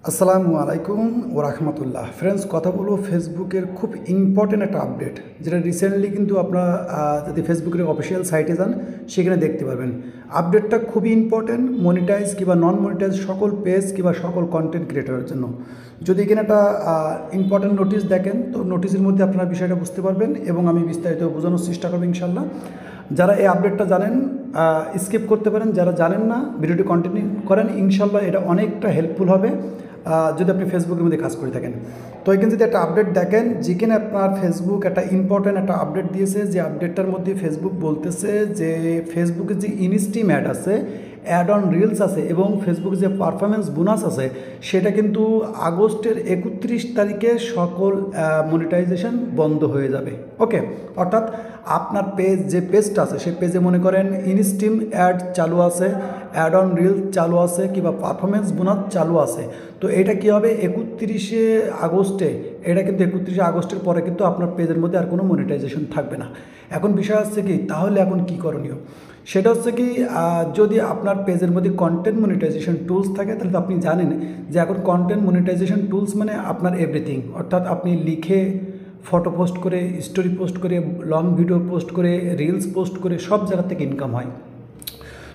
আসসালামু আলাইকুম ওয়া রাহমাতুল্লাহ। ফ্রেন্ডস, কথা বলবো ফেসবুকের খুব ইম্পর্টেন্ট একটা আপডেট, যেটা রিসেন্টলি কিন্তু আপনারা যদি ফেসবুকের অফিসিয়াল সাইটে যান সেখানে দেখতে পারবেন। আপডেটটা খুবই ইম্পর্টেন্ট মনিটাইজ কিংবা নন মনিটাইজ সকল পেজ কিংবা সকল কন্টেন্ট ক্রিয়েটরের জন্য। যদি এখানে একটা ইম্পর্টেন্ট নোটিশ দেখেন তো নোটিশের মধ্যে আপনারা বিষয়টা বুঝতে পারবেন এবং আমি বিস্তারিত বোঝানোর চেষ্টা করবো ইনশাল্লাহ। যারা এই আপডেটটা জানেন স্কিপ করতে পারেন, যারা জানেন না ভিডিওটি কন্টিনিউ করেন, ইনশাল্লাহ এটা অনেকটা হেল্পফুল হবে যদি আপনি ফেসবুকের মধ্যে কাজ করে থাকেন। তো এখানে যদি একটা আপডেট দেখেন, যেখানে আপনার ফেসবুক একটা ইম্পর্ট্যান্ট একটা আপডেট দিয়েছে, যে আপডেটটার মধ্যে ফেসবুক বলতেছে যে ফেসবুকের যে ইনস্ট্রিম অ্যাড আছে, অ্যাড অন রিলস আছে এবং ফেসবুকের যে পারফরমেন্স বোনাস আছে সেটা কিন্তু আগস্টের 31 তারিখে সকল মনিটাইজেশন বন্ধ হয়ে যাবে। ওকে, অর্থাৎ আপনার পেজ যে পেজটা আছে সেই পেজে মনে করেন ইনস্ট্রিম অ্যাড চালু আছে, অ্যাড অন রিলস চালু আছে কিংবা পারফরমেন্স বোনাস চালু আছে। তো এটা কী হবে 31শে আগস্টে, এটা কিন্তু 31শে আগস্টের পরে কিন্তু আপনার পেজের মধ্যে আর কোনো মনিটাইজেশন থাকবে না। এখন বিষয় হচ্ছে কি, তাহলে এখন কী করণীয়? সেটা হচ্ছে কি, যদি আপনার পেজের মধ্যে কন্টেন্ট মনিটাইজেশন টুলস থাকে তাহলে তো আপনি জানেন যে এখন কন্টেন্ট মনিটাইজেশন টুলস মানে আপনার এভরিথিং, অর্থাৎ আপনি লিখে ফটো পোস্ট করে, স্টোরি পোস্ট করে, লং ভিডিও পোস্ট করে, রিলস পোস্ট করে সব জায়গা থেকে ইনকাম হয়।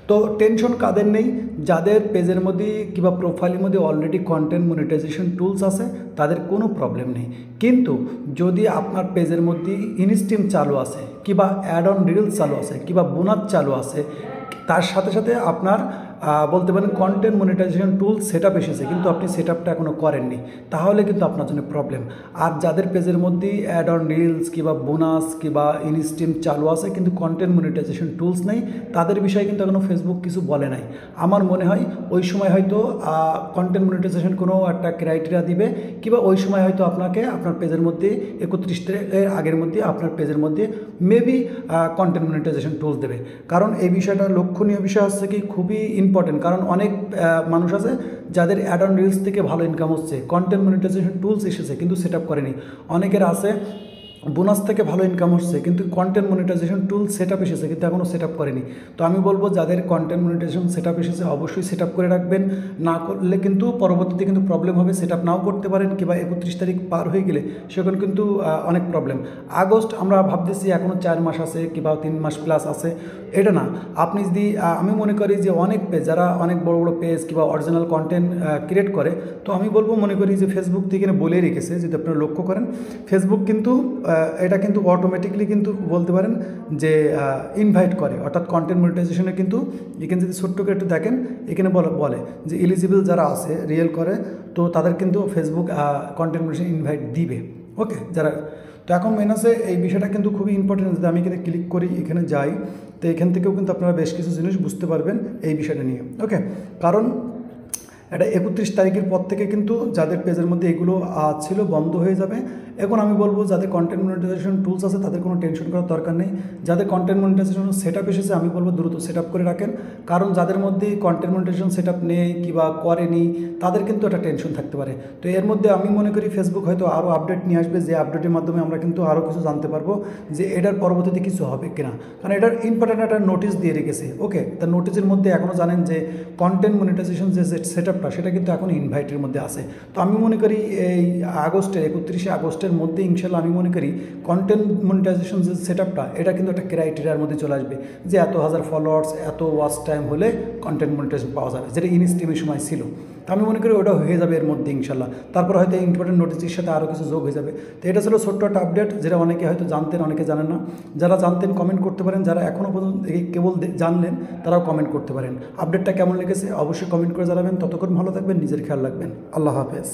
তো টেনশন কাদের নেই, যাদের পেজের মধ্যে কিংবা প্রোফাইলের মধ্যে অলরেডি কন্টেন্ট মনিটাইজেশন টুলস আছে তাদের কোনো প্রবলেম নেই। কিন্তু যদি আপনার পেজের মধ্যে ইনস্ট্রিম চালু আছে কিংবা অ্যাড অন রিলস চালু আছে কিংবা বোনাস চালু আছে, তার সাথে সাথে আপনার বলতে পারেন content monetisation tool set up এসেছে কিন্তু আপনি সেট আপটা এখনও করেননি, তাহলে কিন্তু আপনার জন্য প্রবলেম। আর যাদের পেজের মধ্যে অ্যাড অন রিলস কিংবা বোনাস কিংবা ইনস্ট্রিম চালু আছে কিন্তু কন্টেন্ট মনিটাইজেশন টুলস নেই, তাদের বিষয়ে কিন্তু এখনও ফেসবুক কিছু বলে নাই। আমার মনে হয় ওই সময় হয়তো কন্টেন্ট মনিটাইজেশন কোনো একটা ক্রাইটেরিয়া দিবে কিংবা ওই সময় হয়তো আপনাকে আপনার পেজের মধ্যে 31 তারিখের আগের মধ্যে আপনার পেজের মধ্যে মেবি কন্টেন্ট মনিটাইজেশন টুলস দেবে। কারণ এই বিষয়টা লক্ষণীয় বিষয় হচ্ছে কি খুবই ইম্পর্টেন্ট, কারণ অনেক মানুষ আছে যাদের অ্যাড অন রিলস থেকে ভালো ইনকাম হচ্ছে, কন্টেন্ট মনিটাইজেশন টুলস এসেছে কিন্তু সেট আপ করেনি। অনেকের আছে বোনাস থেকে ভালো ইনকাম হচ্ছে কিন্তু content monetisation tool set up এসেছে কিন্তু এখনও সেট আপ করেনি। তো আমি বলবো যাদের কন্টেন্ট মনিটাইজেশন সেট আপ এসেছে অবশ্যই সেট আপ করে রাখবেন, না করলে কিন্তু পরবর্তীতে কিন্তু প্রবলেম হবে। সেট আপ নাও করতে পারেন কিংবা 31 তারিখ পার হয়ে গেলে সেখানে কিন্তু অনেক প্রবলেম। আগস্ট আমরা ভাবতেছি এখনও 4 মাস আছে কিংবা 3 মাস প্লাস আছে, এটা না। আপনি যদি আমি মনে করি যে অনেক পেজ, যারা অনেক বড় বড় পেজ কিংবা অরিজিনাল কন্টেন্ট ক্রিয়েট করে, তো আমি বলবো মনে করি যে ফেসবুক থেকে বলে রেখেছে, যদি আপনারা লক্ষ্য করেন ফেসবুক কিন্তু এটা কিন্তু অটোমেটিকলি কিন্তু বলতে পারেন যে ইনভাইট করে, অর্থাৎ কন্টেন্ট মনিটাইজেশনে কিন্তু এখানে যদি ছোট্ট করে একটু দেখেন এখানে বলে যে এলিজিবল যারা আছে রিয়েল করে তো তাদের কিন্তু ফেসবুক কন্টেন্ট মনিটাইজেশন ইনভাইট দিবে। ওকে, যারা তো এখন মেন আছে এই বিষয়টা কিন্তু খুবই ইম্পর্টেন্ট। যদি আমি এখানে ক্লিক করি, এখানে যাই, তো এখান থেকেও কিন্তু আপনারা বেশ কিছু জিনিস বুঝতে পারবেন এই বিষয়টা নিয়ে। ওকে, কারণ এটা 31 তারিখের পর থেকে কিন্তু যাদের পেজের মধ্যে এগুলো ছিল বন্ধ হয়ে যাবে। এখন আমি বলবো যাদের কন্টেন্ট মনিটাইজেশন টুলস আছে তাদের কোনো টেনশন করার দরকার নেই। যাদের কন্টেন্ট মনিটাইজেশন সেট আপ এসেছে আমি বলবো দ্রুত সেট আপ করে রাখেন, কারণ যাদের মধ্যে কন্টেন্ট মনিটাইজেশন সেট আপ নেই কিংবা করেনি তাদের কিন্তু একটা টেনশন থাকতে পারে। তো এর মধ্যে আমি মনে করি ফেসবুক হয়তো আরও আপডেট নিয়ে আসবে, যে আপডেটের মাধ্যমে আমরা কিন্তু আরও কিছু জানতে পারবো যে এটার পরবর্তীতে কিছু হবে কিনা, কারণ এটার ইম্পর্টেন্ট একটা নোটিশ দিয়ে রেখেছে। ওকে, তার নোটিশের মধ্যে এখনও জানেন যে কন্টেন্ট মনিটাইজেশন যে সেট আপটা সেটা কিন্তু এখন ইনভাইটের মধ্যে আছে। তো আমি মনে করি এই আগস্টের 31শে আগস্টের মধ্যে ইনশাল্লাহ আমি মনে করি কন্টেন্ট মনিটাইজেশন যে সেট আপটা এটা কিন্তু একটা ক্রাইটেরিয়ার মধ্যে চলে আসবে, যে এত হাজার ফলোয়ার্স এত ওয়াচ টাইম হলে কন্টেন্ট মনিটাইজেশন পাওয়া যাবে, যেটা ইনস্ট্রিমের সময় ছিল। তো আমি মনে করি ওটা হয়ে যাবে এর মধ্যে ইনশাল্লাহ। তারপর হয়তো ইম্পর্টেন্ট নোটিসের সাথে আরও কিছু যোগ হয়ে যাবে। তো এটা ছিল ছোট্ট একটা আপডেট, যেটা অনেকে হয়তো জানতেন অনেকে জানেন না। যারা জানতেন কমেন্ট করতে পারেন, যারা এখনও পর্যন্ত কেবল জানলেন তারাও কমেন্ট করতে পারেন। আপডেটটা কেমন লেগেছে অবশ্যই কমেন্ট করে জানাবেন। ততক্ষণ ভালো থাকবেন, নিজের খেয়াল রাখবেন। আল্লাহ হাফেজ।